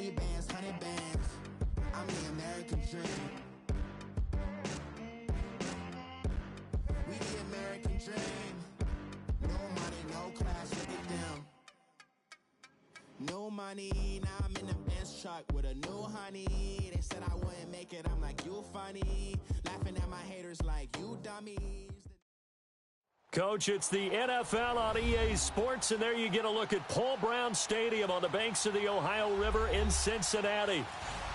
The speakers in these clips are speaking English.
20 bands, 100 bands. I'm the American dream. We the American dream. No money, no class, look at them. No money, now I'm in the Benz truck with a new honey. They said I wouldn't make it, I'm like, you funny. Laughing at my haters like, you dummies. Coach, it's the NFL on EA Sports, and there you get a look at Paul Brown Stadium on the banks of the Ohio River in Cincinnati.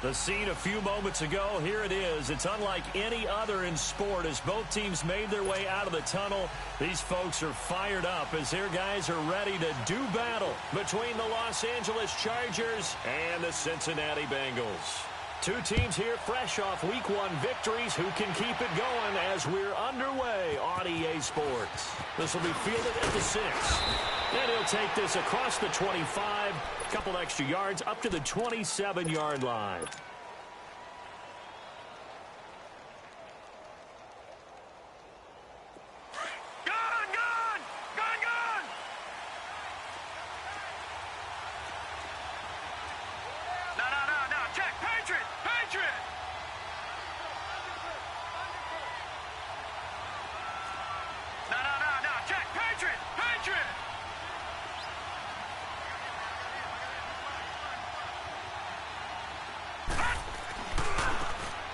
The scene a few moments ago, here it is. It's unlike any other in sport as both teams made their way out of the tunnel. These folks are fired up as their guys are ready to do battle between the Los Angeles Chargers and the Cincinnati Bengals. Two teams here fresh off Week 1 victories who can keep it going as we're underway on EA Sports. This will be fielded at the 6. And he'll take this across the 25, a couple extra yards up to the 27-yard line.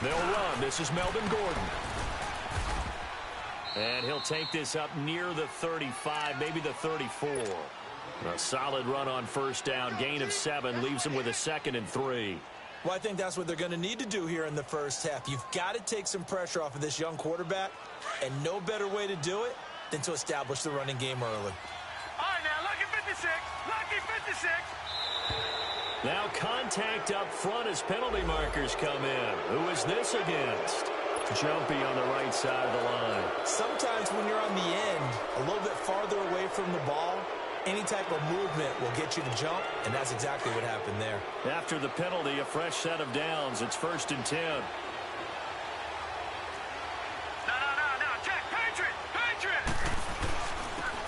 They'll run. This is Melvin Gordon. And he'll take this up near the 35, maybe the 34. A solid run on first down. Gain of 7 leaves him with a 2nd and 3. Well, I think that's what they're going to need to do here in the first half. You've got to take some pressure off of this young quarterback, and no better way to do it than to establish the running game early. All right, now, lucky 56. Lucky 56. Now contact up front as penalty markers come in. Who is this against? Jumpy on the right side of the line. Sometimes when you're on the end, a little bit farther away from the ball, any type of movement will get you to jump, and that's exactly what happened there. After the penalty, a fresh set of downs. It's 1st and 10. No, check, Patriot!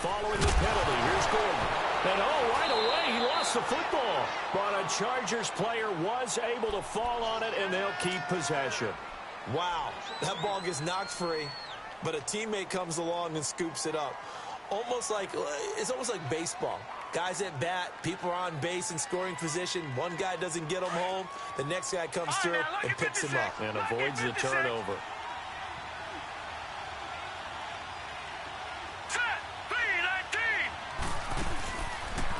Following the penalty, here's Gordon. And right away, he lost the football. But a Chargers player was able to fall on it, and they'll keep possession. Wow, that ball gets knocked free, but a teammate comes along and scoops it up. It's almost like baseball. Guys at bat, people are on base in scoring position. One guy doesn't get him home. The next guy comes through and picks him up. And avoids the turnover.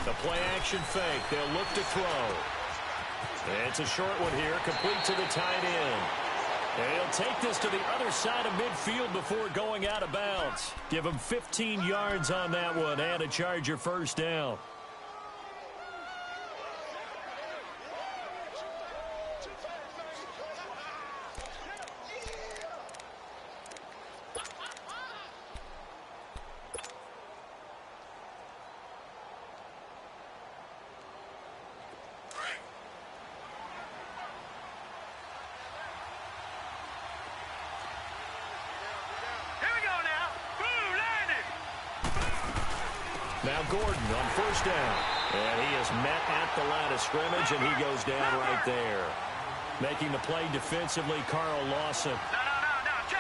The play-action fake. They'll look to throw. And it's a short one here, complete to the tight end. And he'll take this to the other side of midfield before going out of bounds. Give him 15 yards on that one and a Charger first down. Now Gordon on first down. And he is met at the line of scrimmage, and he goes down right there. Making the play defensively, Carl Lawson.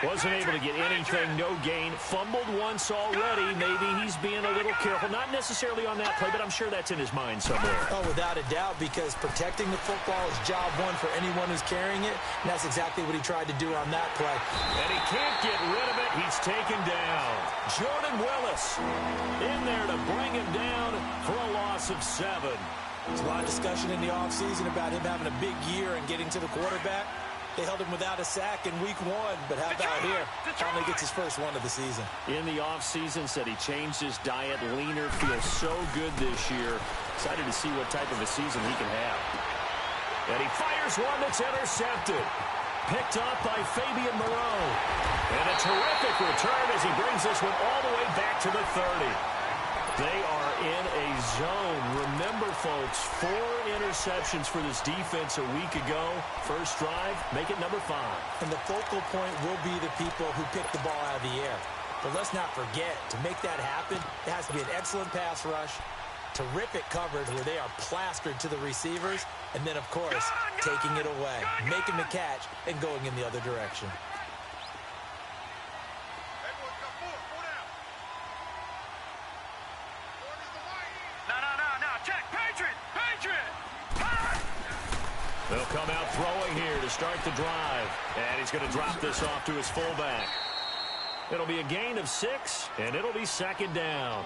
Wasn't able to get anything, no gain. Fumbled once already. Maybe he's being a little careful. Not necessarily on that play, but I'm sure that's in his mind somewhere. Oh, without a doubt, because protecting the football is job one for anyone who's carrying it. And that's exactly what he tried to do on that play. And he can't get rid of it. He's taken down. Jordan Willis in there to bring him down for a loss of 7. There's a lot of discussion in the offseason about him having a big year and getting to the quarterback. They held him without a sack in week 1, but how about here? Finally gets his first one of the season. In the offseason, said he changed his diet, leaner, feels so good this year. Excited to see what type of a season he can have. And he fires one that's intercepted. Picked up by Fabian Moreau. And a terrific return as he brings this one all the way back to the 30. They are in a zone. Remember, folks, 4 interceptions for this defense a week ago. First drive, make it number 5. And the focal point will be the people who pick the ball out of the air. But let's not forget, to make that happen, it has to be an excellent pass rush, Terrific coverage where they are plastered to the receivers. And then, of course, taking it away, making the catch, and going in the other direction. No. Check. Patriot. They'll come out throwing here to start the drive. And he's going to drop this off to his fullback. It'll be a gain of 6, and it'll be second down.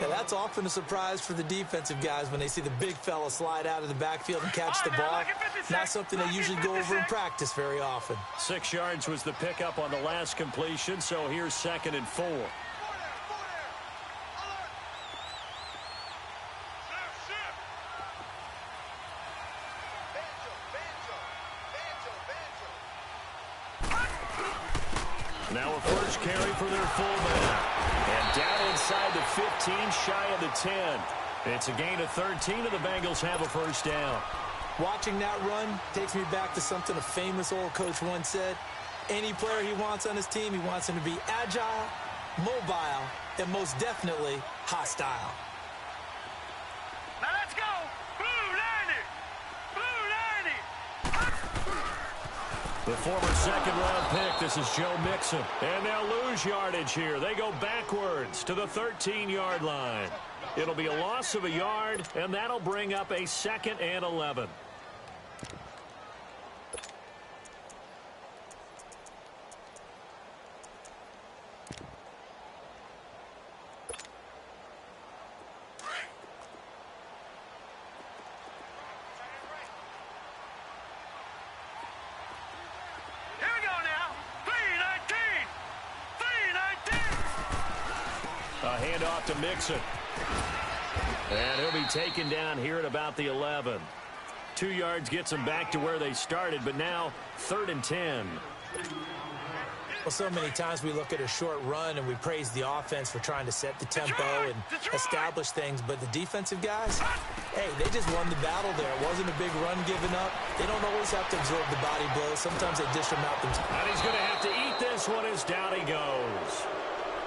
Yeah, that's often a surprise for the defensive guys when they see the big fella slide out of the backfield and catch the ball. Not something they usually go over in practice very often. 6 yards was the pickup on the last completion, so here's 2nd and 4. Now a first carry for their fullback. And down inside the 15, shy of the 10. It's a gain of 13, and the Bengals have a first down. Watching that run takes me back to something a famous old coach once said. Any player he wants on his team, he wants him to be agile, mobile, and most definitely hostile. Now let's go. Blue 90. The former second-round pick, this is Joe Mixon. And they'll lose yardage here. They go backwards to the 13-yard line. It'll be a loss of a yard, and that'll bring up a 2nd and 11. Handoff to Mixon. And he'll be taken down here at about the 11. 2 yards gets them back to where they started, but now 3rd and 10. Well, so many times we look at a short run and we praise the offense for trying to set the tempo and establish things, but the defensive guys, hey, they just won the battle there. It wasn't a big run given up. They don't always have to absorb the body blows. Sometimes they dish them out themselves. And he's going to have to eat this one as down he goes.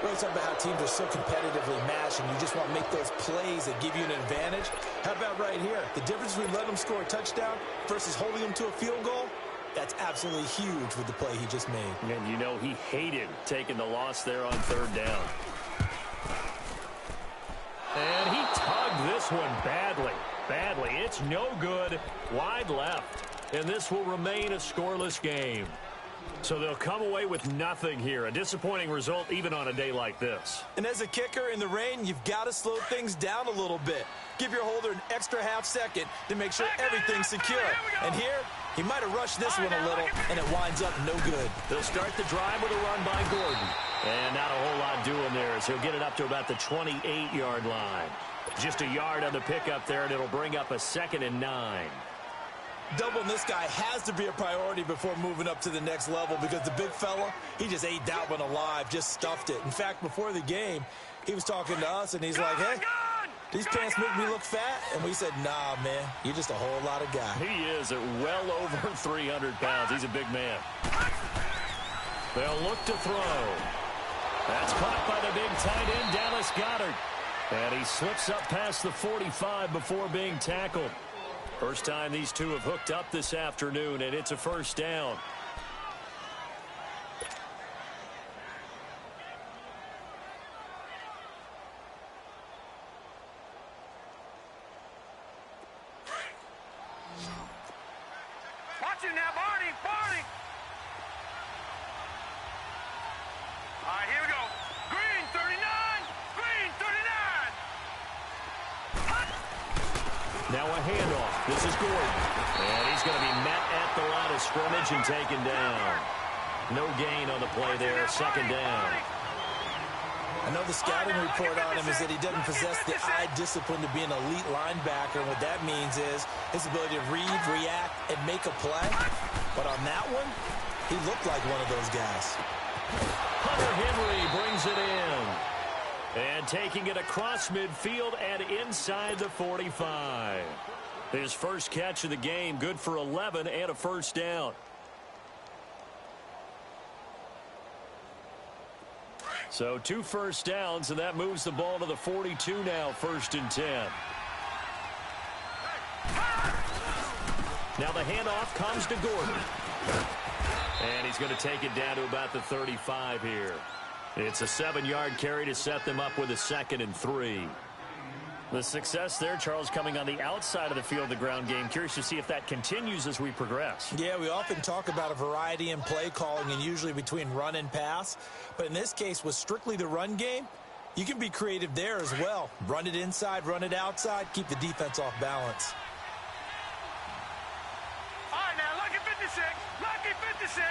We're talking about how teams are so competitively matched, and you just want to make those plays that give you an advantage. How about right here? The difference between letting them score a touchdown versus holding them to a field goal, that's absolutely huge with the play he just made. And you know he hated taking the loss there on 3rd down. And he tugged this one badly. It's no good. Wide left. And this will remain a scoreless game. So they'll come away with nothing here. A disappointing result even on a day like this. And as a kicker in the rain, you've got to slow things down a little bit. Give your holder an extra half second to make sure everything's secure. And here, he might have rushed this one a little, and it winds up no good. They'll start the drive with a run by Gordon. And not a whole lot doing there, so he'll get it up to about the 28-yard line. Just a yard on the pickup there, and it'll bring up a 2nd and 9. Doubling this guy has to be a priority before moving up to the next level because the big fella, he just ate that one alive, just stuffed it. In fact, before the game, he was talking to us, and he's like, hey, these pants make me look fat? And we said, nah, man, you're just a whole lot of guy. He is at well over 300 pounds. He's a big man. They'll look to throw. That's caught by the big tight end, Dallas Goedert. And he slips up past the 45 before being tackled. First time these two have hooked up this afternoon, and it's a first down. Watch it now, Barney. All right, here we go. Green 39. Now a handoff. This is Gordon. And he's going to be met at the line of scrimmage and taken down. No gain on the play there. 2nd down. I know the scouting report on him is that he doesn't possess the eye discipline to be an elite linebacker. And what that means is his ability to read, react, and make a play. But on that one, he looked like one of those guys. Hunter Henry brings it in. And taking it across midfield and inside the 45. His first catch of the game, good for 11 and a first down. So 2 first downs, and that moves the ball to the 42 now, 1st and 10. Now the handoff comes to Gordon. And he's going to take it down to about the 35 here. It's a 7-yard carry to set them up with a 2nd and 3. The success there, Charles, coming on the outside of the field, the ground game. Curious to see if that continues as we progress. Yeah, we often talk about a variety in play calling and usually between run and pass. But in this case, with strictly the run game, you can be creative there as well. Run it inside, run it outside, keep the defense off balance. All right, now, lucky 56. Lucky 56.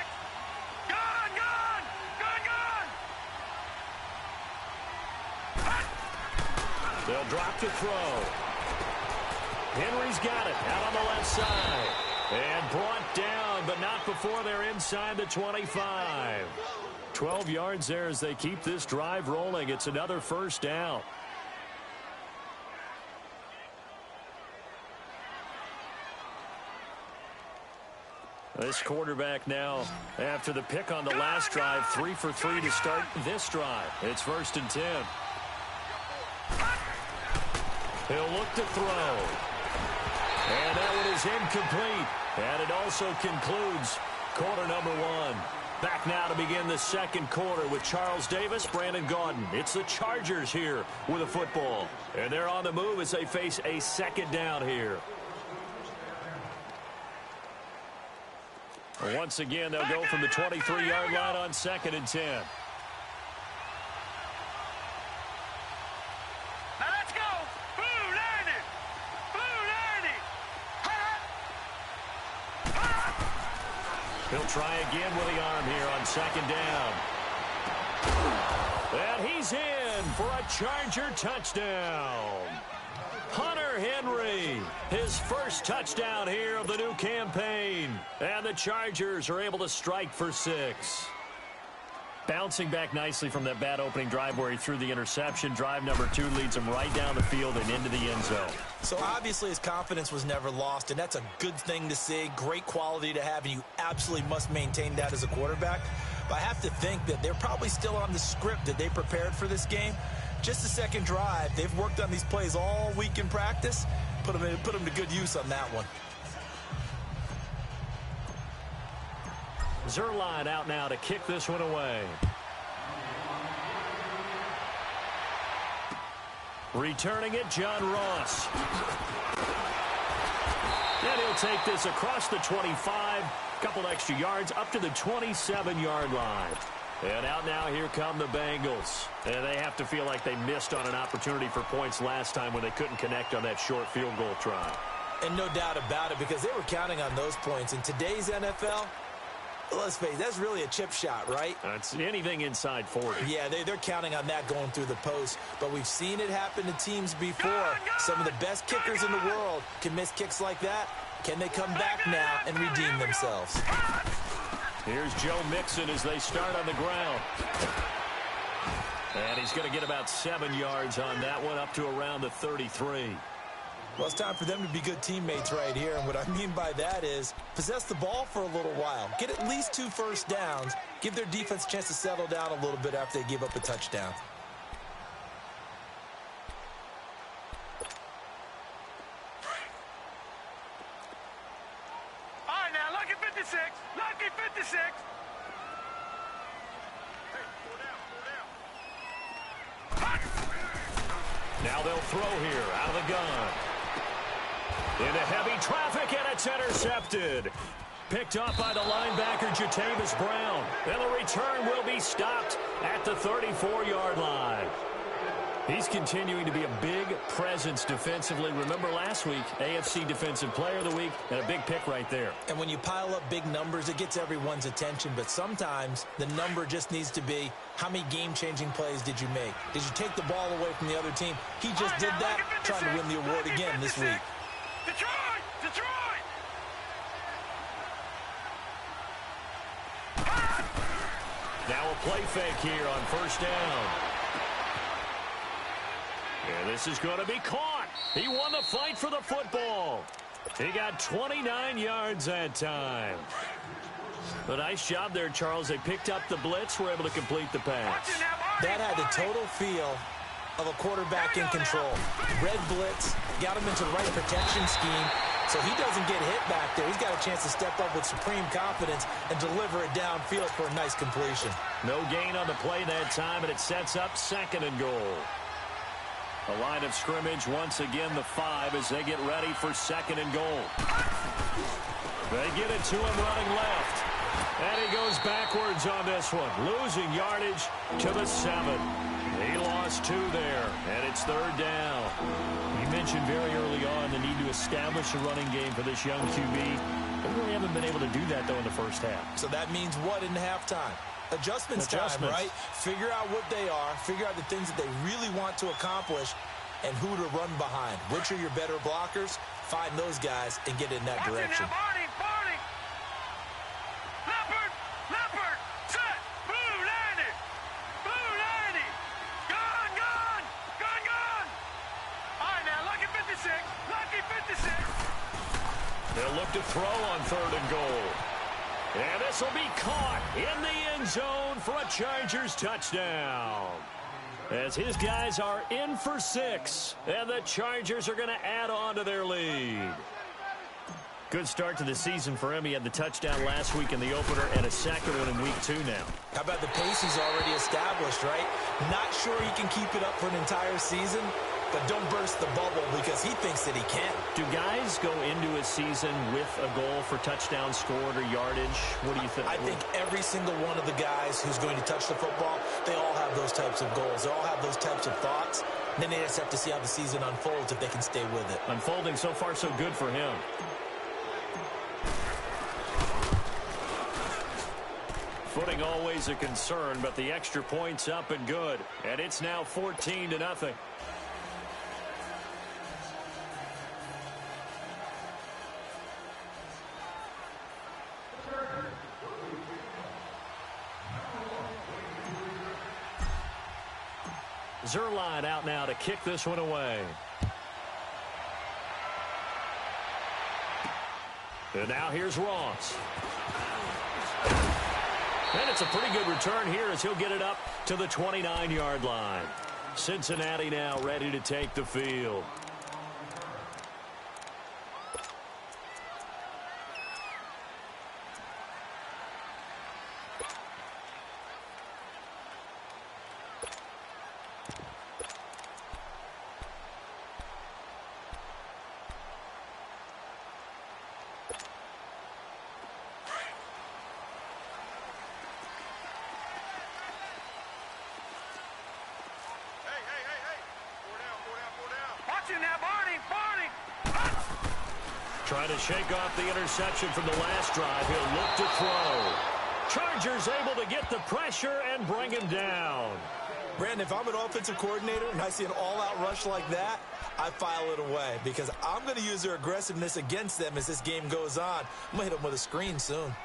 Gone. They'll drop to throw. Henry's got it out on the left side. And brought down, but not before they're inside the 25. 12 yards there as they keep this drive rolling. It's another 1st down. This quarterback now, after the pick on the last drive, 3 for 3 to start this drive. It's 1st and 10. He'll look to throw. And that one is incomplete. And it also concludes quarter number 1. Back now to begin the 2nd quarter with Charles Davis, Brandon Gaudin. It's the Chargers here with a football. And they're on the move as they face a 2nd down here. Once again, they'll go from the 23-yard line on 2nd and 10. He'll try again with the arm here on 2nd down. And he's in for a Charger touchdown. Hunter Henry, his first touchdown here of the new campaign. And the Chargers are able to strike for 6. Bouncing back nicely from that bad opening drive where he threw the interception. Drive number 2 leads him right down the field and into the end zone. So obviously his confidence was never lost, and that's a good thing to see. Great quality to have, and you absolutely must maintain that as a quarterback. But I have to think that they're probably still on the script that they prepared for this game. Just the 2nd drive. They've worked on these plays all week in practice. Put them to good use on that one. Zerline out now to kick this one away. Returning it, John Ross. And he'll take this across the 25. Couple extra yards up to the 27-yard line. And out now, here come the Bengals. And they have to feel like they missed on an opportunity for points last time when they couldn't connect on that short field goal try. And no doubt about it, because they were counting on those points. In today's NFL, let's face it, that's really a chip shot, right? It's anything inside 40. Yeah, they're counting on that going through the post. But we've seen it happen to teams before. Some of the best kickers in the world can miss kicks like that. Can they come back now and redeem themselves? Here's Joe Mixon as they start on the ground. And he's going to get about 7 yards on that one, up to around the 33. Well, it's time for them to be good teammates right here. And what I mean by that is possess the ball for a little while. Get at least 2 first downs. Give their defense a chance to settle down a little bit after they give up a touchdown. All right, now, lucky 56. Lucky 56. Now they'll throw here out of the gun. Into heavy traffic, and it's intercepted. Picked up by the linebacker, Jatavis Brown. And the return will be stopped at the 34-yard line. He's continuing to be a big presence defensively. Remember last week, AFC Defensive Player of the Week, and a big pick right there. And when you pile up big numbers, it gets everyone's attention. But sometimes the number just needs to be, how many game-changing plays did you make? Did you take the ball away from the other team? He just did that, trying to win the award again this week. Detroit! Detroit! Now a play fake here on first down. And this is going to be caught. He won the fight for the football. He got 29 yards that time. A nice job there, Charles. They picked up the blitz, were able to complete the pass. That had the total feel of a quarterback in control. Red blitz, got him into the right protection scheme, so he doesn't get hit back there. He's got a chance to step up with supreme confidence and deliver it downfield for a nice completion. No gain on the play that time, and it sets up 2nd and goal. The line of scrimmage once again the 5 as they get ready for 2nd and goal. They get it to him running left. And he goes backwards on this one, losing yardage to the 7. He lost 2 there, and it's 3rd down. You mentioned very early on the need to establish a running game for this young QB. They really haven't been able to do that, though, in the first half. So that means what in halftime? Adjustments time, right? Figure out what they are, figure out the things that they really want to accomplish, and who to run behind. Which are your better blockers? Find those guys and get in that direction. Leopard, set, blue 90, gone. All right, now, lucky 56. They'll look to throw on 3rd and goal. And this will be caught in the end zone for a Chargers touchdown. As his guys are in for 6, and the Chargers are going to add on to their lead. Good start to the season for him. He had the touchdown last week in the opener and a 2nd one in week 2 now. How about the pace he's already established, right? Not sure he can keep it up for an entire season, but don't burst the bubble because he thinks that he can. Do guys go into a season with a goal for touchdowns scored or yardage? What do you think? I think every single one of the guys who's going to touch the football, they all have those types of goals. They all have those types of thoughts. Then they just have to see how the season unfolds if they can stay with it. Unfolding so far so good for him. Footing always a concern, but the extra point's up and good. And it's now 14-0. Zerline out now to kick this one away. And now here's Ross. And it's a pretty good return here as he'll get it up to the 29-yard line. Cincinnati now ready to take the field. Trying to shake off the interception from the last drive. He'll look to throw. Chargers able to get the pressure and bring him down. Brandon, if I'm an offensive coordinator and I see an all-out rush like that, I file it away because I'm going to use their aggressiveness against them as this game goes on. I'm going to hit them with a screen soon.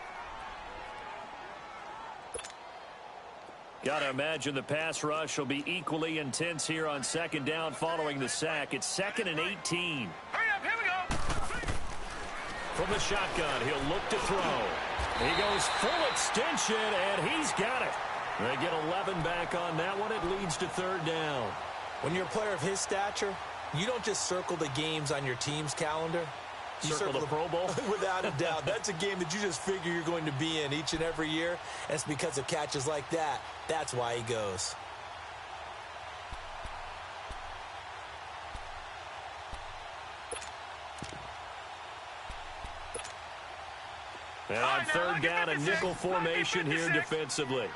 Got to imagine the pass rush will be equally intense here on 2nd down following the sack. It's 2nd and 18. Hurry up, here we go. From the shotgun, he'll look to throw. He goes full extension, and he's got it. They get 11 back on that one. It leads to 3rd down. When you're a player of his stature, you don't just circle the games on your team's calendar. You circle the Pro Bowl? Without a doubt. That's a game that you just figure you're going to be in each and every year. And it's because of catches like that. That's why he goes. And on 3rd down, a nickel formation here defensively.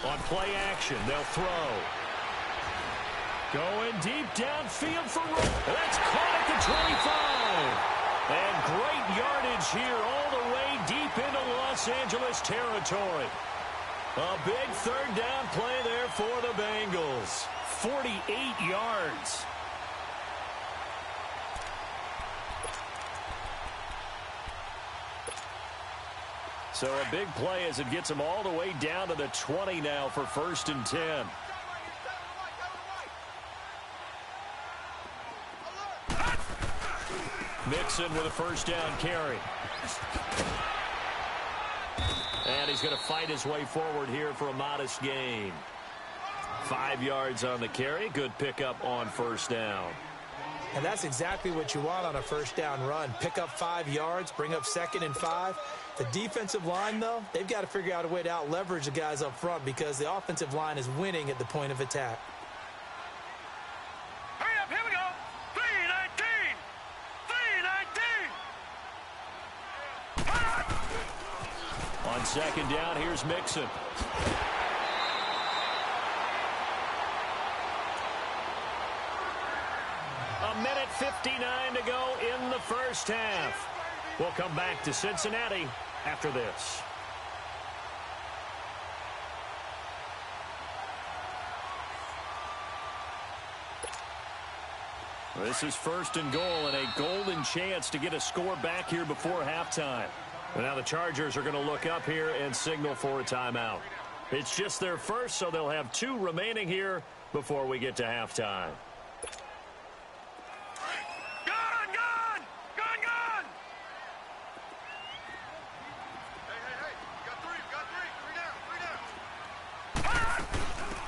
On play action, they'll throw. Going deep downfield for Roll. That's caught at the 25. And great yardage here all the way deep into Los Angeles territory. A big 3rd down play there for the Bengals. 48 yards. So a big play as it gets them all the way down to the 20 now for 1st and 10. Mixon with a 1st down carry. And he's going to fight his way forward here for a modest gain. 5 yards on the carry. Good pickup on first down. And that's exactly what you want on a first down run. Pick up 5 yards, bring up 2nd and 5. The defensive line, though, they've got to figure out a way to out-leverage the guys up front because the offensive line is winning at the point of attack. Hurry up, here we go. 319. 319. On second down, here's Mixon. A minute 59 to go in the first half. We'll come back to Cincinnati after this. This is 1st and goal and a golden chance to get a score back here before halftime. And now the Chargers are going to look up here and signal for a timeout. It's just their first, so they'll have 2 remaining here before we get to halftime.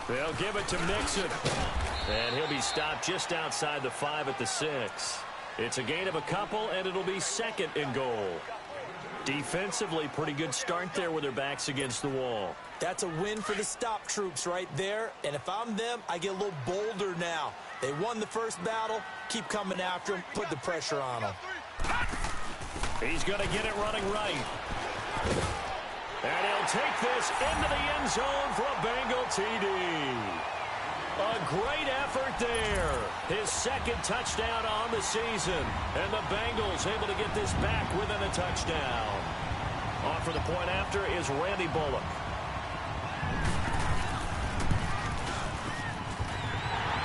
They'll give it to Mixon. And he'll be stopped just outside the 5 at the 6. It's a gain of a couple, and it'll be 2nd and goal. Defensively, pretty good start there with their backs against the wall. That's a win for the stop troops right there. And if I'm them, I get a little bolder now. They won the first battle. Keep coming after them. Put the pressure on them. He's going to get it running right. And he'll take this into the end zone for a Bengal TD. A great effort there. His 2nd touchdown on the season. And the Bengals able to get this back within a touchdown. On for the point after is Randy Bullock.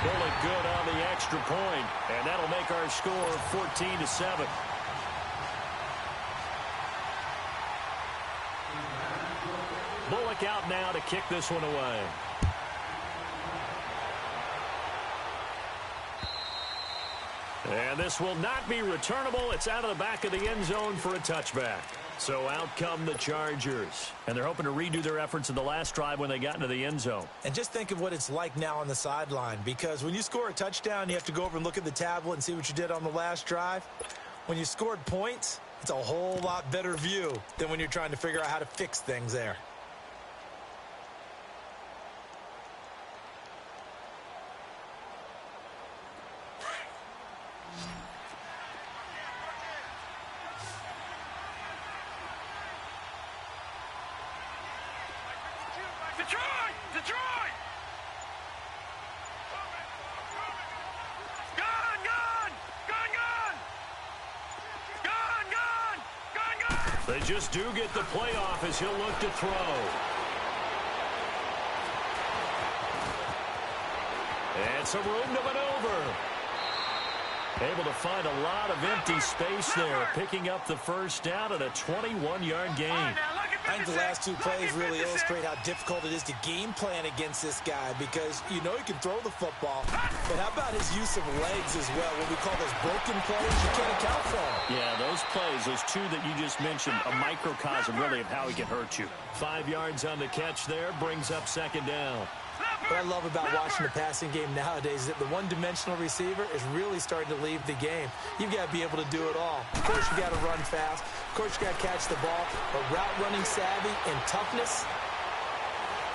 Bullock good on the extra point. And that'll make our score 14-7. Bullock out now to kick this one away. And this will not be returnable. It's out of the back of the end zone for a touchback. So out come the Chargers. And they're hoping to redo their efforts in the last drive when they got into the end zone. And just think of what it's like now on the sideline. Because when you score a touchdown, you have to go over and look at the tablet and see what you did on the last drive. When you scored points, it's a whole lot better view than when you're trying to figure out how to fix things there. Detroit! Gone! They just do get the playoff as he'll look to throw. And some room to maneuver. Able to find a lot of empty space there, picking up the first down at a 21-yard gain. I think the last 2 plays really illustrate how difficult it is to game plan against this guy because you know he can throw the football, but how about his use of legs as well? What we call those broken plays, you can't account for them. Yeah, those plays, those 2 that you just mentioned, a microcosm really of how he can hurt you. 5 yards on the catch there, brings up 2nd down. What I love about watching the passing game nowadays is that the one-dimensional receiver is really starting to leave the game. You've got to be able to do it all. Of course, you got to run fast. Of course, you got to catch the ball. But route running savvy and toughness,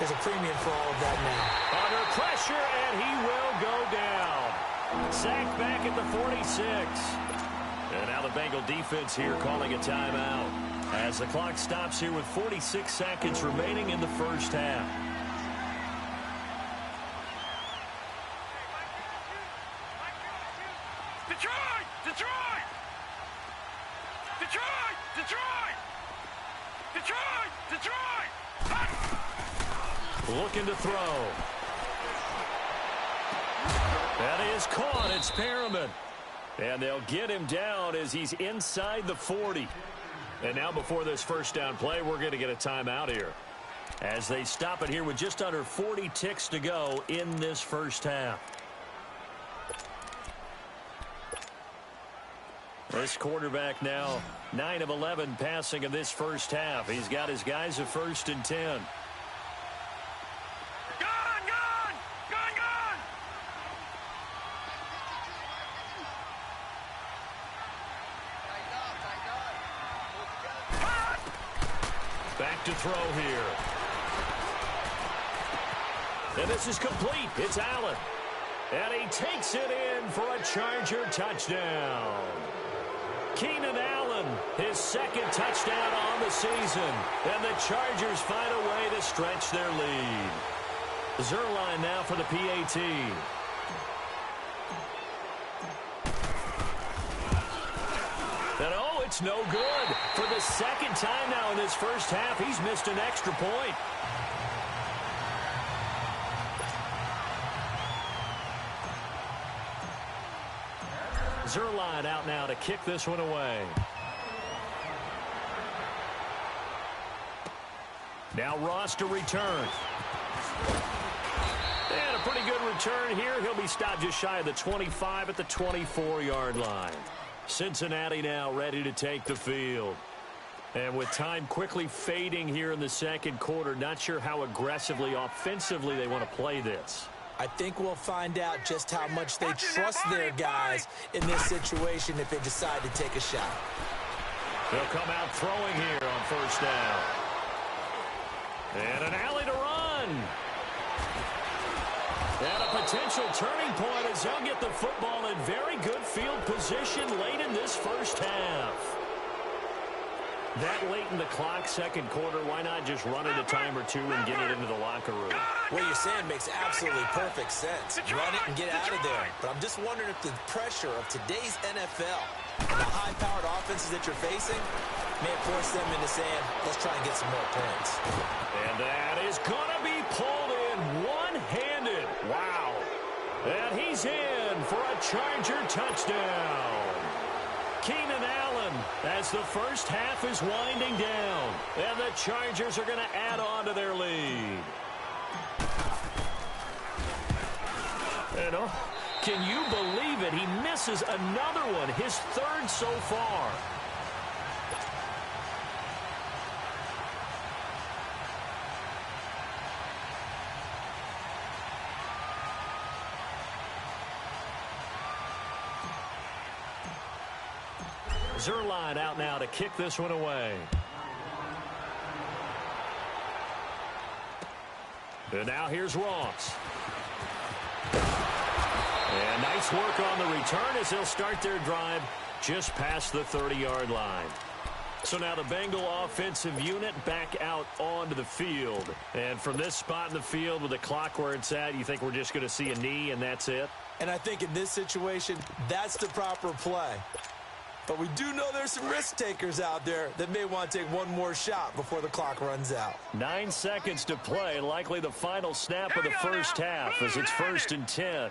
there's a premium for all of that now. Under pressure, and he will go down. Sacked back at the 46. And now the Bengal defense here calling a timeout as the clock stops here with 46 seconds remaining in the first half. Detroit! Looking to throw. That is caught. It's Perriman. And they'll get him down as he's inside the 40. And now before this first down play, we're going to get a timeout here as they stop it here with just under 40 ticks to go in this first half. This quarterback now 9 of 11 passing in this first half. He's got his guys a 1st and 10. Gone! Gone! Gone! Gone! Back to throw here. And this is complete. It's Allen. And he takes it in for a Charger touchdown. Keenan Allen, his 2nd touchdown on the season. And the Chargers find a way to stretch their lead. Zerline now for the PAT. And oh, it's no good. For the 2nd time now in this first half, he's missed an extra point. Zerline out now to kick this one away. Now Ross to return. And a pretty good return here. He'll be stopped just shy of the 25 at the 24-yard line. Cincinnati now ready to take the field. And with time quickly fading here in the 2nd quarter, not sure how aggressively, offensively they want to play this. I think we'll find out just how much they trust their guys in this situation if they decide to take a shot. They'll come out throwing here on 1st down. And an alley to run. And a potential turning point as they'll get the football in very good field position late in this first half. That late in the clock, 2nd quarter, why not just run it a time or two and get it into the locker room? What you're saying makes absolutely perfect sense. Run it and get out of there. But I'm just wondering if the pressure of today's NFL and the high-powered offenses that you're facing may force them into saying, let's try and get some more points. And that is going to be pulled in one-handed. Wow. And he's in for a Charger touchdown. Keenan Allen as the first half is winding down. And the Chargers are going to add on to their lead. And can you believe it? He misses another one, his 3rd so far. Zerline out now to kick this one away. And now here's Ross. And nice work on the return as they'll start their drive just past the 30-yard line. So now the Bengal offensive unit back out onto the field. And from this spot in the field with the clock where it's at, you think we're just going to see a knee and that's it? And I think in this situation, that's the proper play. But we do know there's some risk takers out there that may want to take one more shot before the clock runs out. 9 seconds to play, likely the final snap of the first half as it's 1st and 10.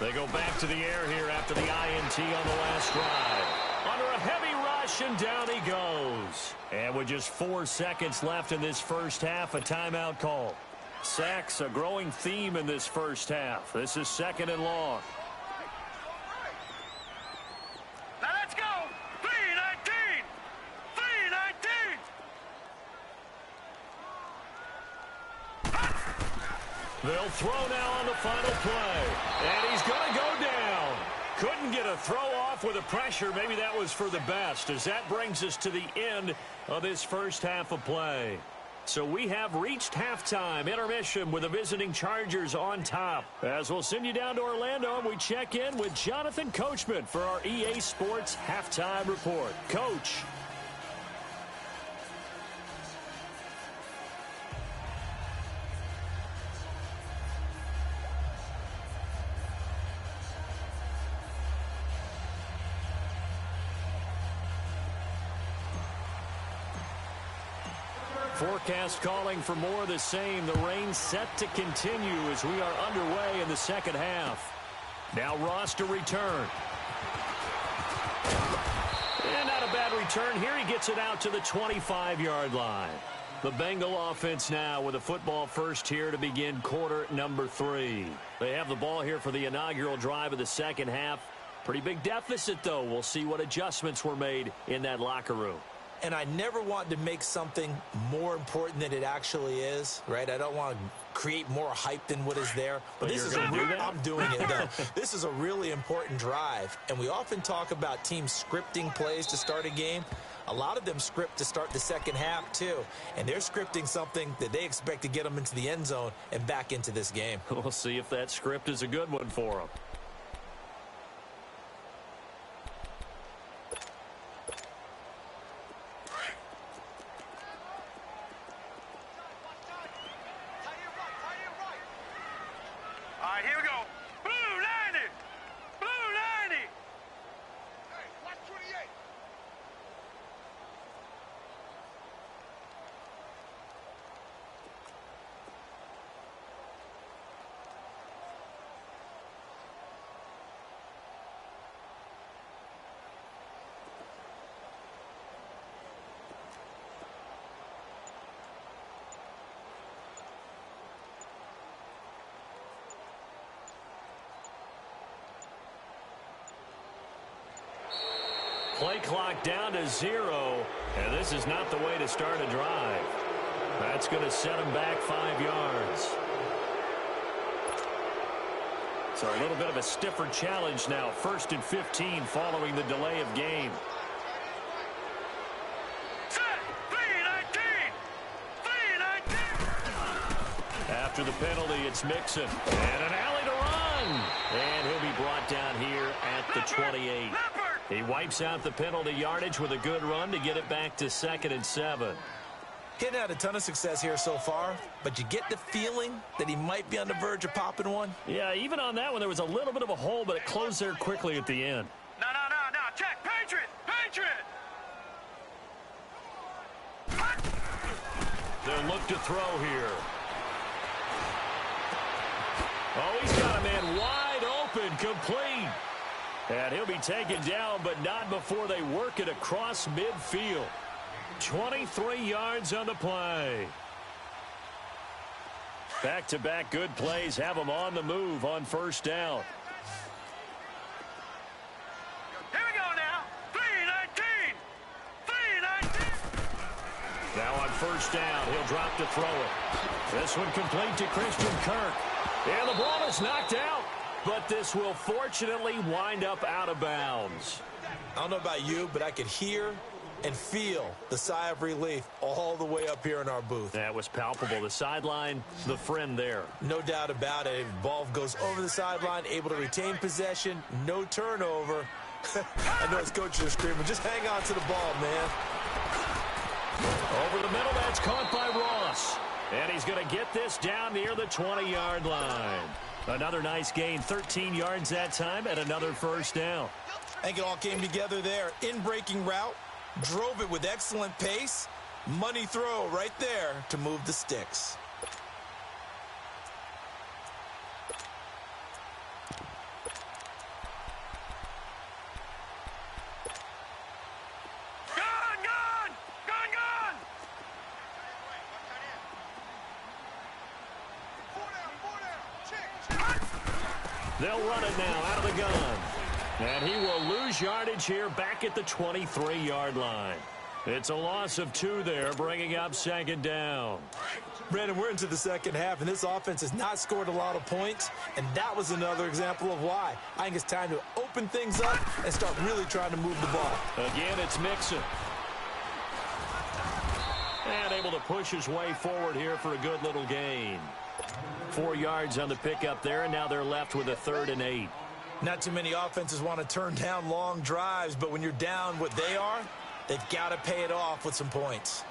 They go back to the air here after the INT on the last drive. Under a heavy rush, and down he goes. And with just 4 seconds left in this first half, a timeout call. Sacks, a growing theme in this first half. This is 2nd and long. Now let's go! 3-19! 3-19! They'll throw now on the final play. And he's going to go down. Couldn't get a throw off with the pressure. Maybe that was for the best, as that brings us to the end of this first half of play. So we have reached halftime, intermission with the visiting Chargers on top. As we'll send you down to Orlando, and we check in with Jonathan Coachman for our EA Sports Halftime Report. Coach. Forecast calling for more of the same. The rain set to continue as we are underway in the second half. Now Ross to return. And not a bad return here. He gets it out to the 25-yard line. The Bengal offense now with a football first here to begin quarter number 3. They have the ball here for the inaugural drive of the second half. Pretty big deficit, though. We'll see what adjustments were made in that locker room. And I never want to make something more important than it actually is, right? I don't want to create more hype than what is there. But this is I'm doing it, though. This is a really important drive. And we often talk about teams scripting plays to start a game. A lot of them script to start the second half, too. And they're scripting something that they expect to get them into the end zone and back into this game. We'll see if that script is a good one for them. All right, here we go. Blue 90. Blue 90. Hey, watch 28. Play clock down to 0, and this is not the way to start a drive. That's going to set them back 5 yards. So a little bit of a stiffer challenge now. 1st and 15 following the delay of game. Set. 319. 319. After the penalty, it's Mixon. And an alley to run. And he'll be brought down here at the 28. He wipes out the penalty yardage with a good run to get it back to 2nd and 7. Getting had a ton of success here so far, but you get the feeling that he might be on the verge of popping one. Yeah, even on that one, there was a little bit of a hole, but it closed there quickly at the end. No. Check. Patriot. They'll look to throw here. Oh, he's got a man wide open, complete. And he'll be taken down, but not before they work it across midfield. 23 yards on the play. Back-to-back good plays have them on the move on first down. Here we go now. 319. 319. Now on first down, he'll drop to throw it. This one complete to Christian Kirk. And the ball is knocked out. But this will fortunately wind up out of bounds. I don't know about you, but I could hear and feel the sigh of relief all the way up here in our booth. That was palpable. The sideline, the friend there. No doubt about it. Ball goes over the sideline, able to retain possession, no turnover. I know his coaches are screaming, just hang on to the ball, man. Over the middle, that's caught by Ross. And he's going to get this down near the 20-yard line. Another nice gain, 13 yards that time, and another first down. I think it all came together there. In-breaking route, drove it with excellent pace. Money throw right there to move the sticks. They'll run it now out of the gun. And he will lose yardage here back at the 23-yard line. It's a loss of 2 there, bringing up 2nd down. Brandon, we're into the second half, and this offense has not scored a lot of points, and that was another example of why. I think it's time to open things up and start really trying to move the ball. Again, it's Mixon. And able to push his way forward here for a good little gain. 4 yards on the pickup there, and now they're left with a 3rd and 8. Not too many offenses want to turn down long drives, but when you're down what they are, they've got to pay it off with some points.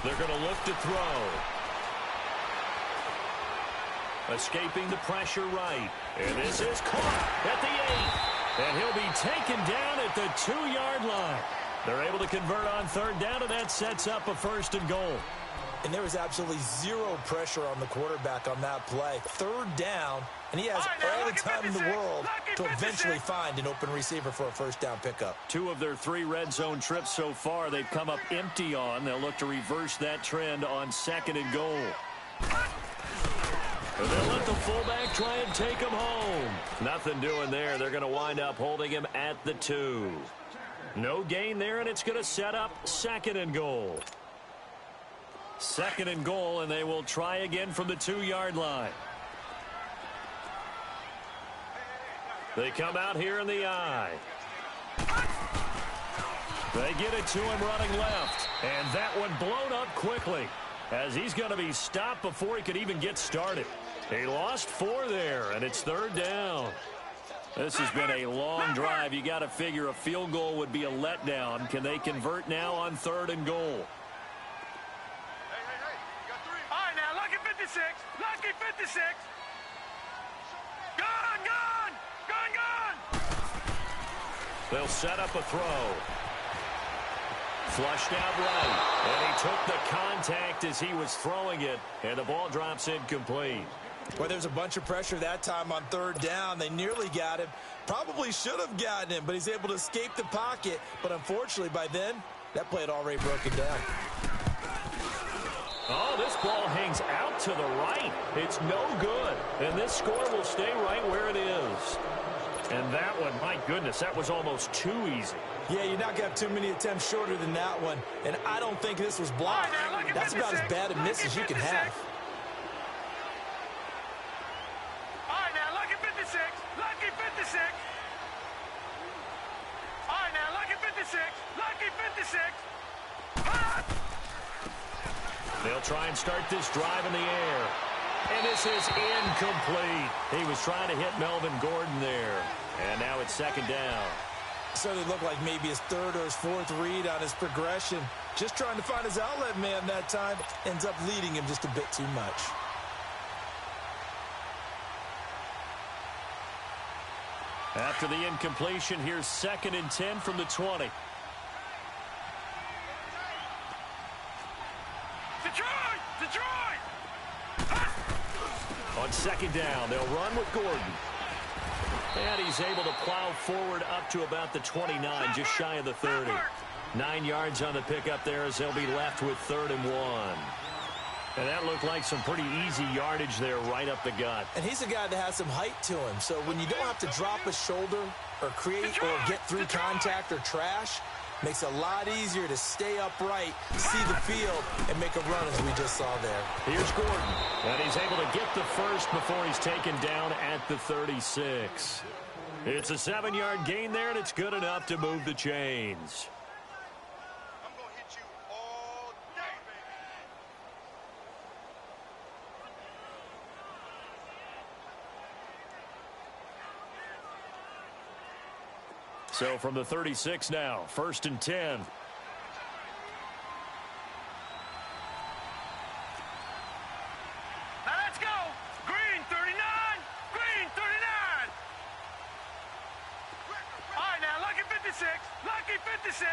They're going to look to throw. Escaping the pressure right. And this is caught at the 8. And he'll be taken down at the 2-yard line. They're able to convert on 3rd down, and that sets up a 1st and goal. And there was absolutely zero pressure on the quarterback on that play. Third down, and he has all the time in the world to eventually find an open receiver for a first down pickup. 2 of their 3 red zone trips so far they've come up empty on. They'll look to reverse that trend on 2nd and goal. And they'll let the fullback try and take him home. Nothing doing there. They're going to wind up holding him at the 2. No gain there, and it's going to set up 2nd and goal. 2nd and goal, and they will try again from the 2-yard line. They come out here in the I. They get it to him running left, and that one blown up quickly as he's going to be stopped before he could even get started. He lost 4 there, and it's 3rd down. This has been a long drive. You got to figure a field goal would be a letdown. Can they convert now on 3rd and goal? All right, now, lucky 56. Lucky 56. Gone, gone. Gone, gone. They'll set up a throw. Flushed out right. And he took the contact as he was throwing it. And the ball drops incomplete. Well, there's a bunch of pressure that time on 3rd down. They nearly got him. Probably should have gotten him, but he's able to escape the pocket. But unfortunately, by then, that play had already broken down. Oh, this ball hangs out to the right. It's no good. And this score will stay right where it is. And that one, my goodness, that was almost too easy. Yeah, you're not going to have too many attempts shorter than that one. And I don't think this was blocked. That's about as bad a miss as you can have. All right, now, lucky 56. Lucky 56. All right, now, lucky 56. Lucky 56. Ah! They'll try and start this drive in the air. And this is incomplete. He was trying to hit Melvin Gordon there. And now it's 2nd down. So it looked like maybe his 3rd or his 4th read on his progression. Just trying to find his outlet man that time. Ends up leading him just a bit too much. After the incompletion, here's 2nd and 10 from the 20. Detroit! Detroit! On 2nd down, they'll run with Gordon. And he's able to plow forward up to about the 29, just shy of the 30. 9 yards on the pickup there as they'll be left with 3rd and 1. And that looked like some pretty easy yardage there right up the gut. And he's a guy that has some height to him. So when you don't have to drop a shoulder or create or get through contact or trash, makes it a lot easier to stay upright, see the field, and make a run as we just saw there. Here's Gordon. And he's able to get the first before he's taken down at the 36. It's a 7-yard gain there, and it's good enough to move the chains. I'm going to hit you all day, baby. So from the 36 now, 1st and 10. Now let's go. Green 39. Green 39. All right, now, lucky 56. Lucky 56.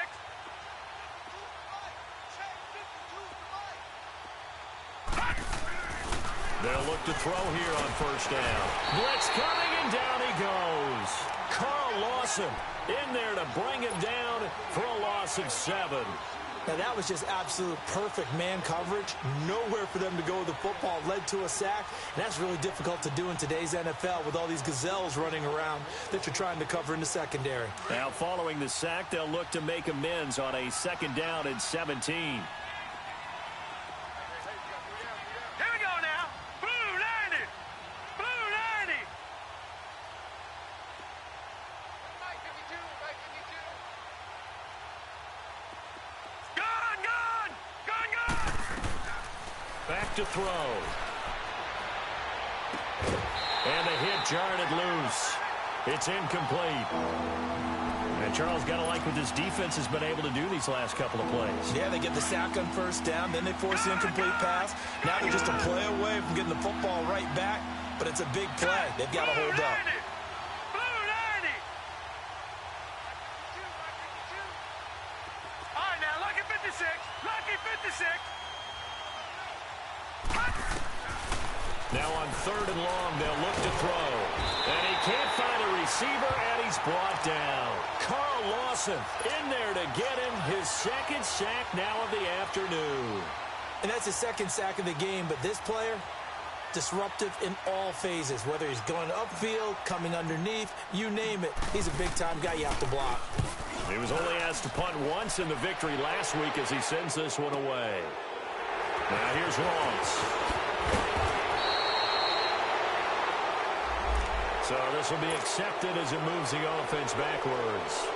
They'll look to throw here on 1st down. Blitz coming, and down he goes. Carl Lawson in there to bring him down for a loss of 7. Now, that was just absolute perfect man coverage. Nowhere for them to go with the football. Led to a sack, and that's really difficult to do in today's NFL with all these gazelles running around that you're trying to cover in the secondary. Now, following the sack, they'll look to make amends on a 2nd down and 17. Here we go now. Blue 90. Blue 90. Mike 52. Mike 52. Gone, gone. Gone, gone. Back to throw. And the hit jarred it loose. It's incomplete. And Charles, got to like what this defense has been able to do these last couple of plays. Yeah, they get the sack on 1st down, then they force the incomplete pass. Now they're just a play away from getting the football right back, but it's a big play. They've got to hold up. Blue 90. All right, now, lucky 56. Lucky 56. Now on 3rd and long, they'll look to throw. And he can't find a receiver, and he's brought down. Carl Lawson in there to get him his 2nd sack now of the afternoon. And that's his 2nd sack of the game, but this player, disruptive in all phases, whether he's going upfield, coming underneath, you name it. He's a big-time guy you have to block. He was only asked to punt once in the victory last week as he sends this one away. Now here's Ross. So this will be accepted as it moves the offense backwards.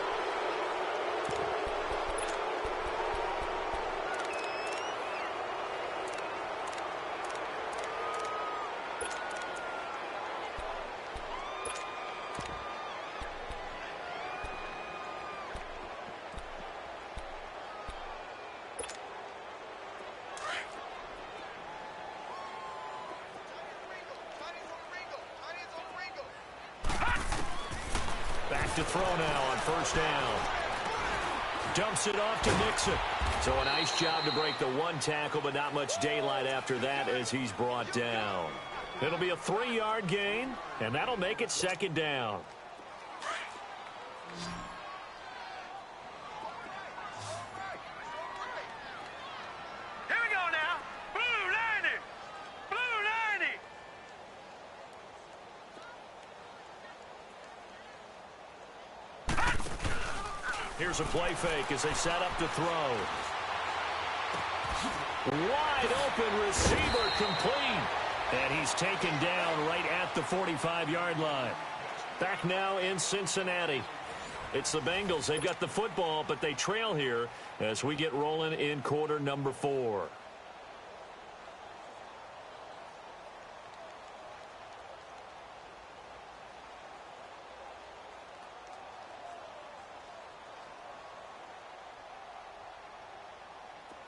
Back to throw now on 1st down. Dumps it off to Nixon. So a nice job to break the 1 tackle, but not much daylight after that as he's brought down. It'll be a 3-yard gain, and that'll make it 2nd down. Here we go now. Blue 90. Blue 90. Here's a play fake as they set up to throw. Wide open receiver complete. And he's taken down right at the 45-yard line. Back now in Cincinnati. It's the Bengals. They've got the football, but they trail here as we get rolling in quarter number 4.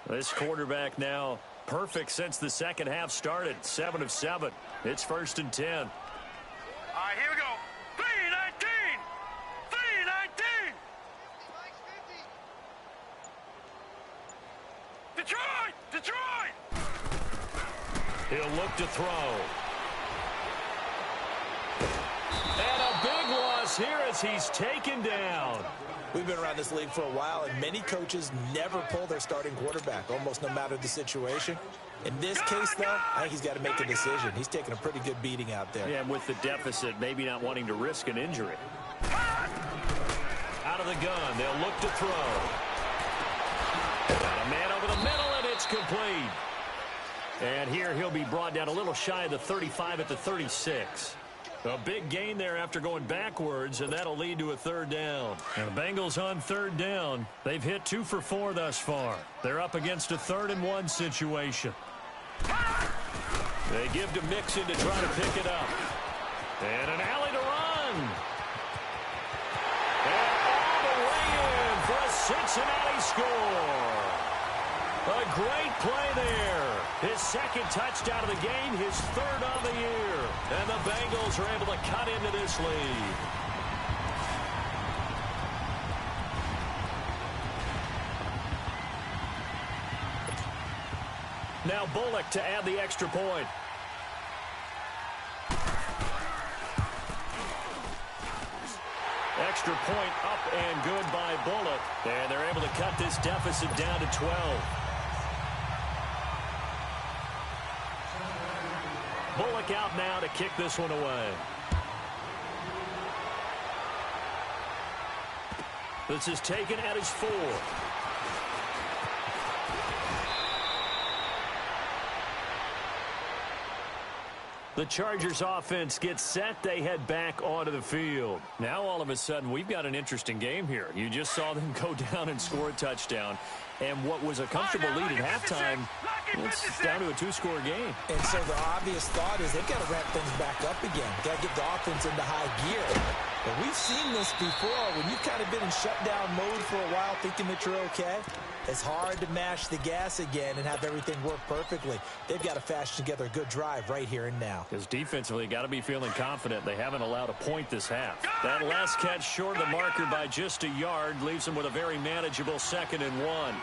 This quarterback now perfect since the 2nd half started. 7 of 7. It's 1st and 10. All right, here we go. 3-19. 3-19. Detroit! Detroit! He'll look to throw. And a big loss here as he's taken down. We've been around this league for a while, and many coaches never pull their starting quarterback, almost no matter the situation. In this case, though, I think he's got to make a decision. He's taking a pretty good beating out there. Yeah, and with the deficit, maybe not wanting to risk an injury. Out of the gun, they'll look to throw. Got a man over the middle, and it's complete. And here he'll be brought down a little shy of the 35 at the 36. A big gain there after going backwards, and that'll lead to a 3rd down. And the Bengals on 3rd down. They've hit 2 for 4 thus far. They're up against a 3rd and 1 situation. They give to Mixon to try to pick it up. And an alley to run. And all the way in for a Cincinnati score. A great play there. His 2nd touchdown of the game, his 3rd of the year. And the Bengals are able to cut into this lead. Now Bullock to add the extra point. Extra point up and good by Bullock. And they're able to cut this deficit down to 12. Bullock out now to kick this one away. This is taken at his 4. The Chargers offense gets set. They head back onto the field. Now all of a sudden we've got an interesting game here. You just saw them go down and score a touchdown. And what was a comfortable lead at halftime, it's down to a 2-score game. And so the obvious thought is they've got to ramp things back up again. Got to get the offense into high gear. But we've seen this before. When you've kind of been in shutdown mode for a while thinking that you're okay, it's hard to mash the gas again and have everything work perfectly. They've got to fashion together a good drive right here and now. Because defensively, got to be feeling confident. They haven't allowed a point this half. That last catch short of the marker by just a yard leaves them with a very manageable 2nd and 1.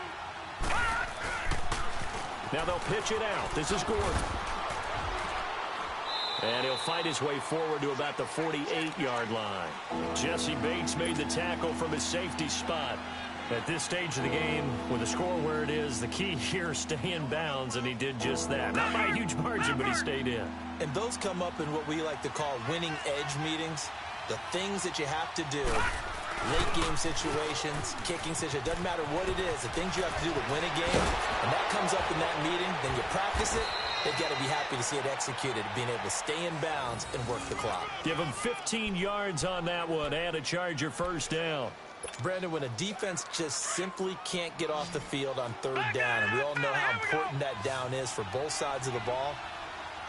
Now they'll pitch it out. This is Gordon. And he'll fight his way forward to about the 48-yard line. Jesse Bates made the tackle from his safety spot. At this stage of the game, with the score where it is, the key here is stay in bounds, and he did just that. Not by a huge margin, but he stayed in. And those come up in what we like to call winning edge meetings. The things that you have to do, late game situations, kicking situations, doesn't matter what it is, the things you have to do to win a game, and that comes up in that meeting, then you practice it. They've got to be happy to see it executed, being able to stay in bounds and work the clock. Give him 15 yards on that one and a Charger first down. Brandon, when a defense just simply can't get off the field on third down, and we all know how important that down is for both sides of the ball,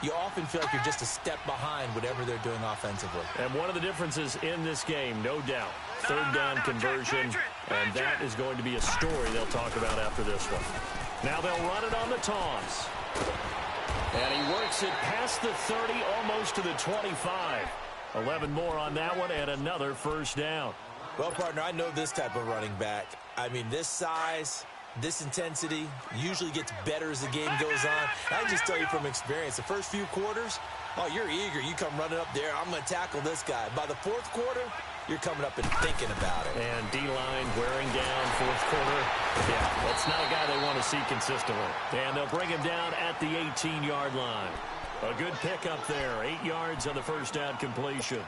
you often feel like you're just a step behind whatever they're doing offensively. And one of the differences in this game, no doubt, third down conversion, and that is going to be a story they'll talk about after this one. Now they'll run it on the toss. And he works it past the 30, almost to the 25. 11 more on that one, and another first down. Well, partner, I know this type of running back. I mean, this size, this intensity usually gets better as the game goes on. I can just tell you from experience, the first few quarters, oh, you're eager. You come running up there, I'm going to tackle this guy. By the fourth quarter, you're coming up and thinking about it. And D-line wearing down fourth quarter. Yeah, that's not a guy they want to see consistently. And they'll bring him down at the 18-yard line. A good pickup there. 8 yards on the first down completion.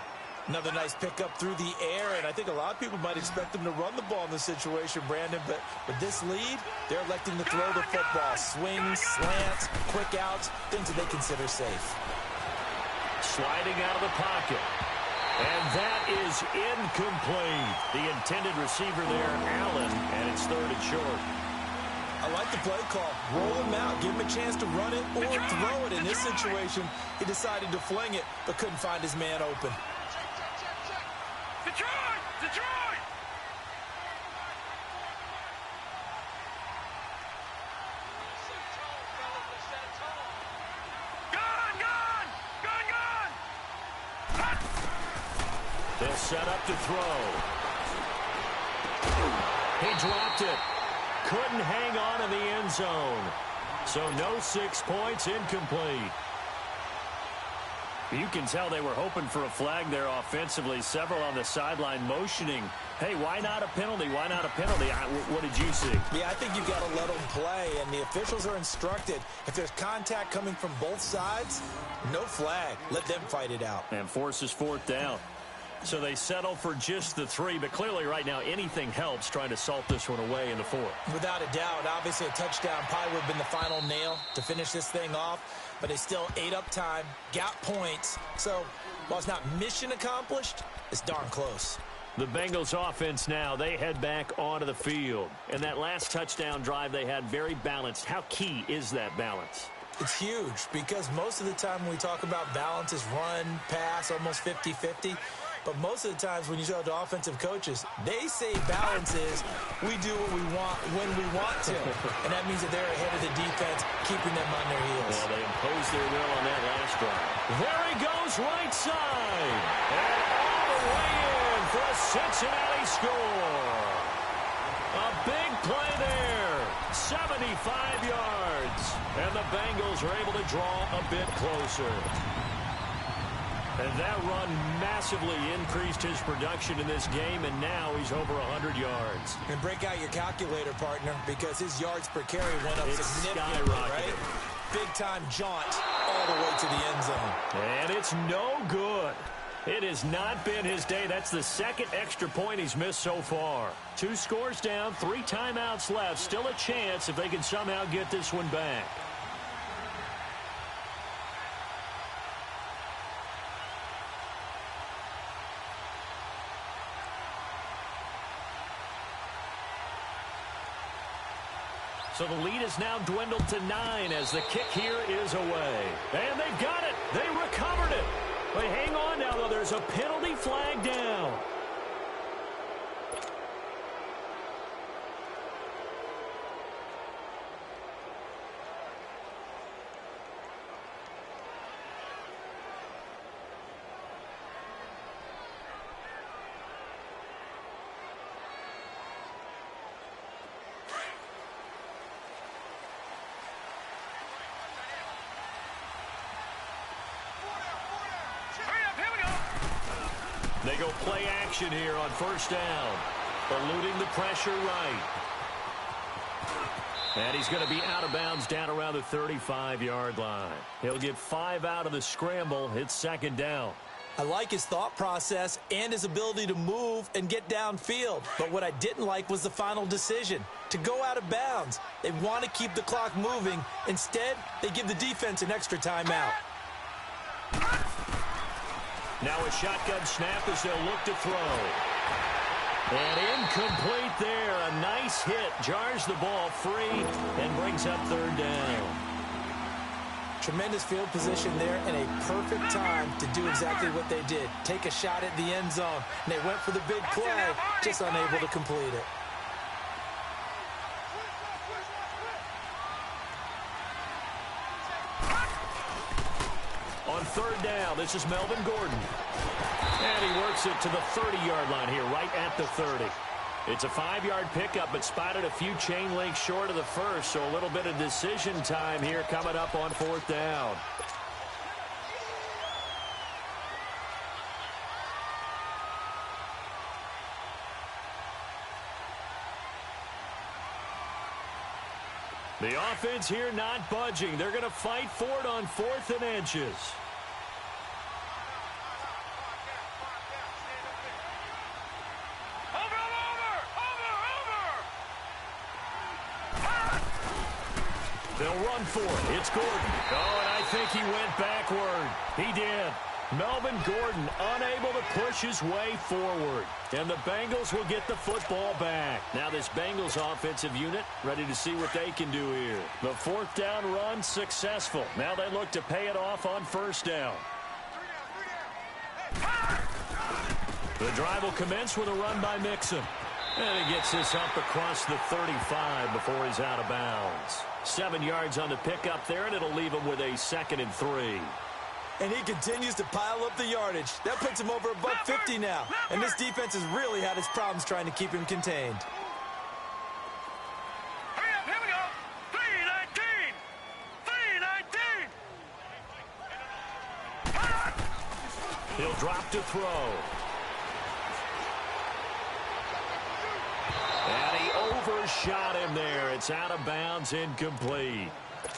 Another nice pickup through the air, and I think a lot of people might expect them to run the ball in this situation, Brandon, but with this lead, they're electing to throw the football. Swings, slants, quick outs, things that they consider safe. Sliding out of the pocket. And that is incomplete. The intended receiver there, Allen, and it's third and short. I like the play call. Roll him out. Give him a chance to run it or throw it. In this situation, he decided to fling it, but couldn't find his man open. Detroit! Detroit! Gone! Gone! Gone! Gone! They'll set up to throw. He dropped it. Couldn't hang on in the end zone. So no 6 points, incomplete. You can tell they were hoping for a flag there offensively. Several on the sideline motioning. Hey, why not a penalty? Why not a penalty? What did you see? Yeah, I think you've got to let them play, and the officials are instructed. If there's contact coming from both sides, no flag. Let them fight it out. And forces fourth down. So they settle for just the 3, but clearly right now anything helps trying to salt this one away in the 4th. Without a doubt, obviously a touchdown probably would have been the final nail to finish this thing off, but they still ate up time, got points. So while it's not mission accomplished, it's darn close. The Bengals offense now, they head back onto the field. And that last touchdown drive they had very balanced. How key is that balance? It's huge because most of the time when we talk about balance is run, pass, almost 50-50. But most of the times when you talk to offensive coaches, they say balance is we do what we want when we want to. And that means that they're ahead of the defense, keeping them on their heels. Well, they imposed their will on that last drive. There he goes, right side. And all the way in for a Cincinnati score. A big play there. 75 yards. And the Bengals are able to draw a bit closer. And that run massively increased his production in this game, and now he's over 100 yards. And break out your calculator, partner, because his yards per carry went up significantly, right? Big-time jaunt all the way to the end zone. And it's no good. It has not been his day. That's the second extra point he's missed so far. 2 scores down, 3 timeouts left. Still a chance if they can somehow get this one back. So the lead is now dwindled to 9 as the kick here is away. And they've got it. They recovered it. But hang on now, though. There's a penalty flag down. They go play action here on first down. Eluding the pressure right. And he's going to be out of bounds down around the 35-yard line. He'll get 5 out of the scramble. It's second down. I like his thought process and his ability to move and get downfield. But what I didn't like was the final decision, to go out of bounds. They want to keep the clock moving. Instead, they give the defense an extra timeout. Now a shotgun snap as they'll look to throw. And incomplete there. A nice hit. Jars the ball free and brings up third down. Tremendous field position there and a perfect time to do exactly what they did. Take a shot at the end zone. And they went for the big play, just unable to complete it. On third down, this is Melvin Gordon. And he works it to the 30-yard line here, right at the 30. It's a 5-yard pickup, but spotted a few chain links short of the first, so a little bit of decision time here coming up on fourth down. The offense here not budging. They're going to fight for it on 4th and inches. They'll run for it. It's Gordon. Oh, and I think he went backward. He did. Melvin Gordon unable to push his way forward. And the Bengals will get the football back. Now this Bengals offensive unit ready to see what they can do here. The 4th down run successful. Now they look to pay it off on first down. The drive will commence with a run by Mixon. And he gets this up across the 35 before he's out of bounds. 7 yards on the pickup there, and it'll leave him with a 2nd and 3. And he continues to pile up the yardage. That puts him over $150 now. And this defense has really had its problems trying to keep him contained. Hurry up, here we go. 319. 319. He'll drop to throw. And he overshot him there. It's out of bounds, incomplete.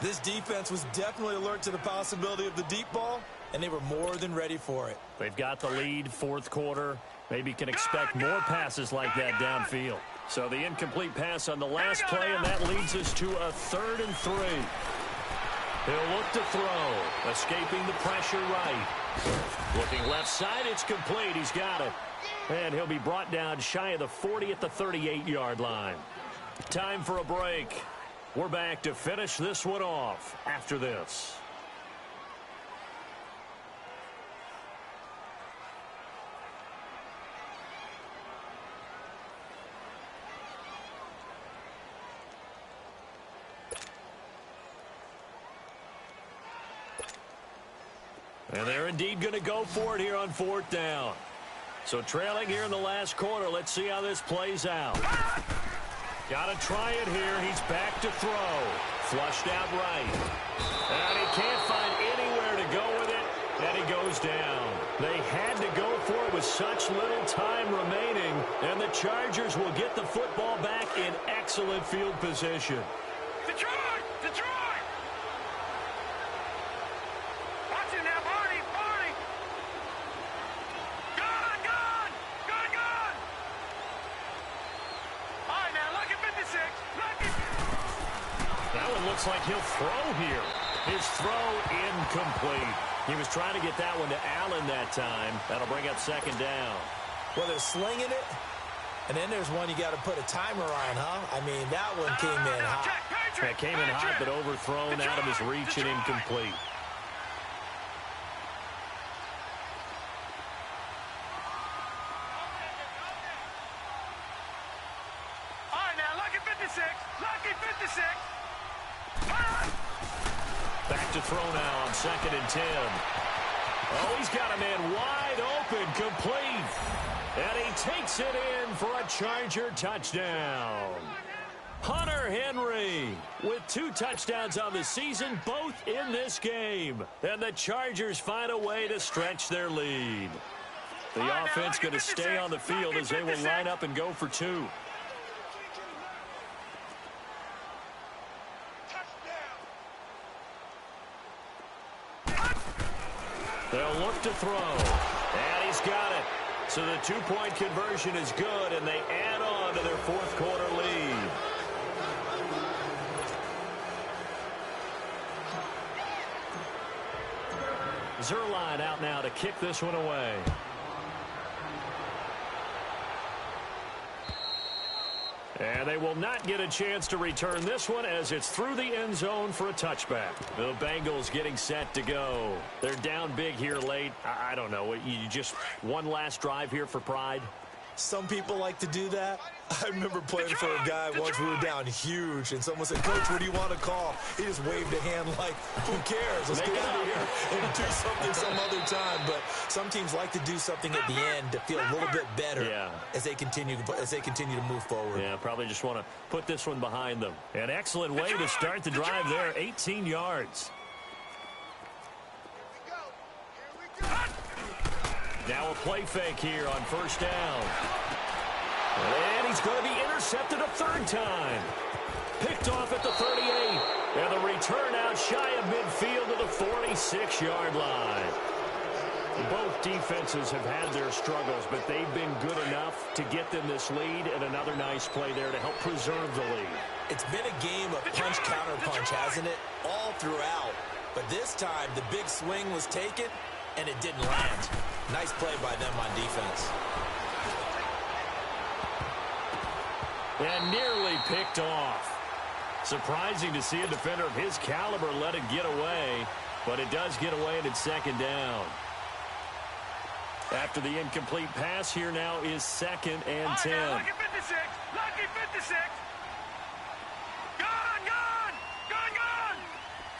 This defense was definitely alert to the possibility of the deep ball, and they were more than ready for it. They've got the lead, 4th quarter. Maybe can expect more passes like that downfield. So the incomplete pass on the last play, and that leads us to a 3rd and 3. He'll look to throw, escaping the pressure right. Looking left side, it's complete. He's got it. And he'll be brought down shy of the 40 at the 38-yard line. Time for a break. We're back to finish this one off after this. And they're indeed going to go for it here on 4th down. So trailing here in the last quarter. Let's see how this plays out. Got to try it here. He's back to throw. Flushed out right. And he can't find anywhere to go with it. And he goes down. They had to go for it with such little time remaining. And the Chargers will get the football back in excellent field position. Detroit! Detroit! Watch it now, Barney! Barney! Gone! Gone! Gone! Gone! All right, now, lucky 56. Lucky. That one looks like he'll throw here. His throw incomplete. He was trying to get that one to Allen that time. That'll bring up 2nd down. Well, they're slinging it, and then there's one you got to put a timer on, huh? I mean, that one came in hot. It came in hot, but overthrown out of his reach and incomplete. All right, now, lucky 56. Lucky 56. Back to throw now on 2nd and 10. Oh, he's got a man wide open, complete. And he takes it in for a Charger touchdown. Hunter Henry with 2 touchdowns on the season, both in this game. And the Chargers find a way to stretch their lead. The offense going to stay on the field as they will line up and go for two. They'll look to throw. And he's got it. So the two-point conversion is good, and they add on to their fourth quarter lead. Zerline out now to kick this one away. And they will not get a chance to return this one as it's through the end zone for a touchback. The Bengals getting set to go. They're down big here late. I don't know. You just one last drive here for pride? Some people like to do that. I remember playing for a guy once we were down huge, and someone said, "Coach, what do you want to call?" He just waved a hand like, "Who cares? Let's get out of here and do something some other time." But some teams like to do something at the end to feel a little bit better as they continue to move forward. Yeah, probably just want to put this one behind them. An excellent way to start the drive there, 18 yards. Now a play fake here on first down. And he's going to be intercepted a third time. Picked off at the 38. And the return out shy of midfield to the 46-yard line. Both defenses have had their struggles, but they've been good enough to get them this lead, and another nice play there to help preserve the lead. It's been a game of punch-counter-punch, hasn't it? All throughout. But this time, the big swing was taken, and it didn't land. Nice play by them on defense. And nearly picked off. Surprising to see a defender of his caliber let it get away, but it does get away and it's second down. After the incomplete pass, here now is 2nd and 10. Lucky 56. Lucky 56. Gone, gone. Gone, gone.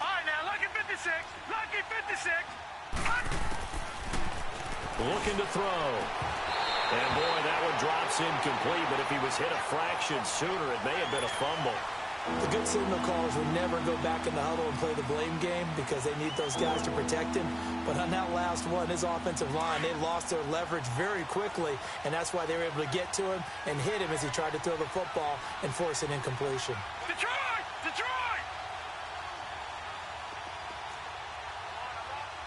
All right, now, lucky 56. Lucky 56. Looking to throw. And, boy, that one drops incomplete, but if he was hit a fraction sooner, it may have been a fumble. The good signal callers would never go back in the huddle and play the blame game because they need those guys to protect him. But on that last one, his offensive line, they lost their leverage very quickly, and that's why they were able to get to him and hit him as he tried to throw the football and force an incompletion. Detroit! Detroit!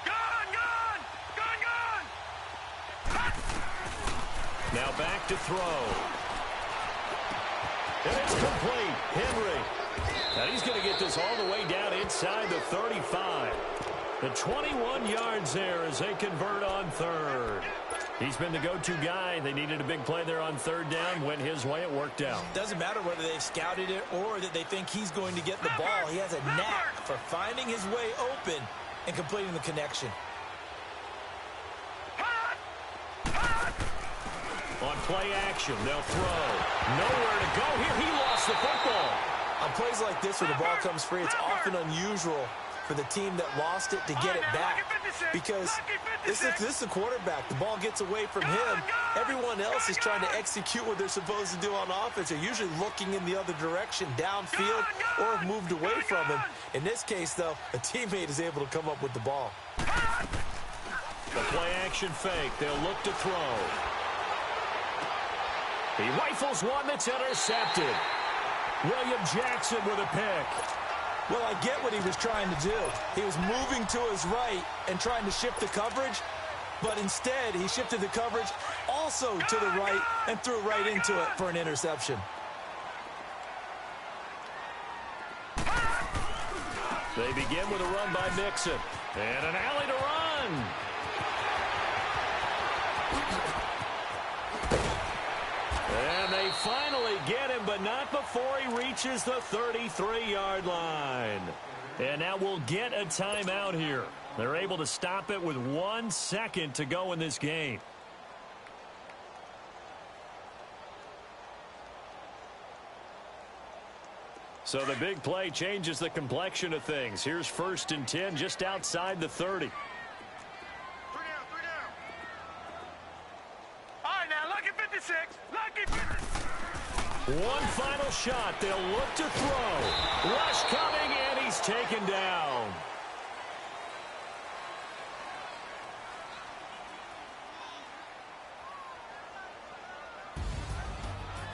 Gone, gone! Gone, gone! Now back to throw. And it's complete. Henry. And he's going to get this all the way down inside the 35. The 21 yards there as they convert on third. He's been the go-to guy. They needed a big play there on third down. Went his way. It worked out. Doesn't matter whether they've scouted it or that they think he's going to get the ball. He has a knack for finding his way open and completing the connection. On play action, they'll throw. Nowhere to go here. He lost the football. On plays like this where the ball comes free, it's often unusual for the team that lost it to get it back. Because this is the quarterback. The ball gets away from him. Everyone else is trying to execute what they're supposed to do on offense. They're usually looking in the other direction, downfield, or have moved away from him. In this case, though, a teammate is able to come up with the ball. The play action fake. They'll look to throw. He rifles one that's intercepted. William Jackson with a pick. Well, I get what he was trying to do. He was moving to his right and trying to shift the coverage, but instead he shifted the coverage also to the right and threw right into it for an interception. They begin with a run by Mixon. And an alley to run. And they finally get him, but not before he reaches the 33-yard line. And now we'll get a timeout here. They're able to stop it with 1 second to go in this game. So the big play changes the complexion of things. Here's 1st and 10 just outside the 30. 3 down, 3 down. All right, now, lucky 56. Lucky 56. One final shot. They'll look to throw. Rush coming, and he's taken down.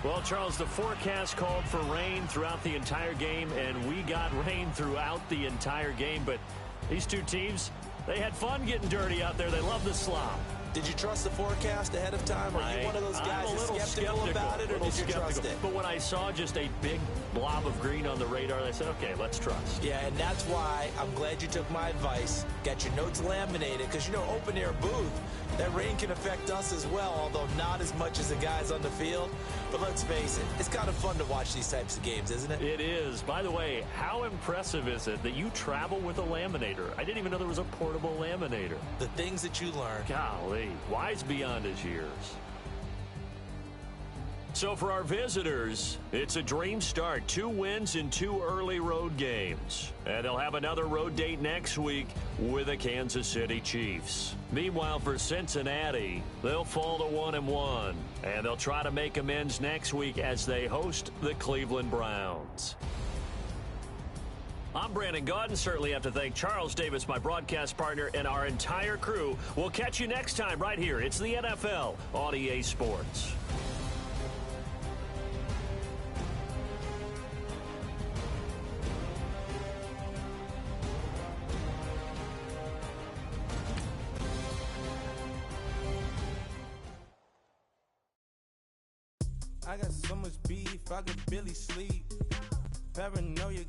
Well, Charles, the forecast called for rain throughout the entire game, and we got rain throughout the entire game. But these two teams, they had fun getting dirty out there. They love the slop. Did you trust the forecast ahead of time? Are you one of those guys who's skeptical about it, or did you trust it? But when I saw just a big blob of green on the radar, I said, okay, let's trust. Yeah, and that's why I'm glad you took my advice. Got your notes laminated, because, you know, open-air booth, that rain can affect us as well, although not as much as the guys on the field. But let's face it, it's kind of fun to watch these types of games, isn't it? It is. By the way, how impressive is it that you travel with a laminator? I didn't even know there was a portable laminator. The things that you learn. Golly, wise beyond his years. So for our visitors, it's a dream start. 2 wins in 2 early road games. And they'll have another road date next week with the Kansas City Chiefs. Meanwhile, for Cincinnati, they'll fall to 1-1. And they'll try to make amends next week as they host the Cleveland Browns. I'm Brandon Gaudin. Certainly have to thank Charles Davis, my broadcast partner, and our entire crew. We'll catch you next time right here. It's the NFL on EA Sports. I got so much beef, I could barely sleep. Paranoia.